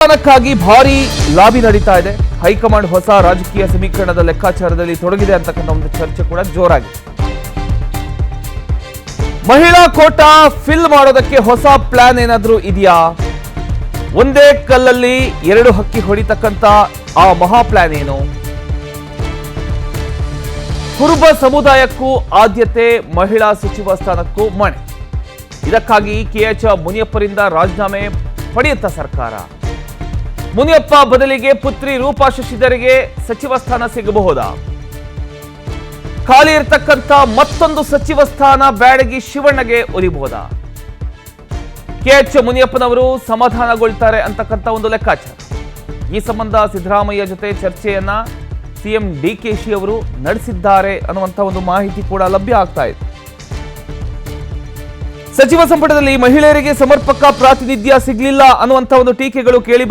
ಸ್ಥಾನಕ್ಕಾಗಿ ಭಾರಿ ಲಾಬಿ ನಡೀತಾ ಇದೆ. ಹೈಕಮಾಂಡ್ ಹೊಸ ರಾಜಕೀಯ ಸಮೀಕರಣದ ಲೆಕ್ಕಾಚಾರದಲ್ಲಿ ತೊಡಗಿದೆ ಅಂತಕ್ಕಂಥ ಒಂದು ಚರ್ಚೆ ಕೂಡ ಜೋರಾಗಿದೆ. ಮಹಿಳಾ ಕೋಟಾ ಫಿಲ್ ಮಾಡೋದಕ್ಕೆ ಹೊಸ ಪ್ಲಾನ್ ಏನಾದ್ರೂ ಇದೆಯಾ? ಒಂದೇ ಕಲ್ಲಲ್ಲಿ ಎರಡು ಹಕ್ಕಿ ಹೊಡಿತಕ್ಕಂತ ಆ ಮಹಾ ಪ್ಲಾನ್ ಏನು? ಕುರುಬ ಸಮುದಾಯಕ್ಕೂ ಆದ್ಯತೆ, ಮಹಿಳಾ ಸಚಿವ ಸ್ಥಾನಕ್ಕೂ ಮಣೆ. ಇದಕ್ಕಾಗಿ ಕೆಎಚ್ ಮುನಿಯಪ್ಪರಿಂದ ರಾಜೀನಾಮೆ ಪಡೆಯುತ್ತಾ ಸರ್ಕಾರ? ಮುನಿಯಪ್ಪ ಬದಲಿಗೆ ಪುತ್ರಿ ರೂಪಾ ಶಶಿಧರಿಗೆ ಸಚಿವ ಸ್ಥಾನ ಸಿಗಬಹುದಾ? ಖಾಲಿ ಇರತಕ್ಕಂತ ಮತ್ತೊಂದು ಸಚಿವ ಸ್ಥಾನ ಬ್ಯಾಡಗಿ ಶಿವಣ್ಣಗೆ ಒಲಿಬಹುದಾ? ಕೆಎಚ್ ಮುನಿಯಪ್ಪನವರು ಸಮಾಧಾನಗೊಳ್ತಾರೆ ಅಂತಕ್ಕಂಥ ಒಂದು ಲೆಕ್ಕಾಚಾರ. ಈ ಸಂಬಂಧ ಸಿದ್ದರಾಮಯ್ಯ ಜೊತೆ ಚರ್ಚೆಯನ್ನ ಸಿಎಂ ಡಿಕೆಶಿ ಅವರು ನಡೆಸಿದ್ದಾರೆ ಅನ್ನುವಂಥ ಒಂದು ಮಾಹಿತಿ ಕೂಡ ಲಭ್ಯ ಆಗ್ತಾ ಇದೆ. ಸಚಿವ ಸಂಪುಟದಲ್ಲಿ ಮಹಿಳೆಯರಿಗೆ ಸಮರ್ಪಕ ಪ್ರಾತಿನಿಧ್ಯ ಸಿಗಲಿಲ್ಲ ಅನ್ನುವಂಥ ಒಂದು ಟೀಕೆಗಳು ಕೇಳಿ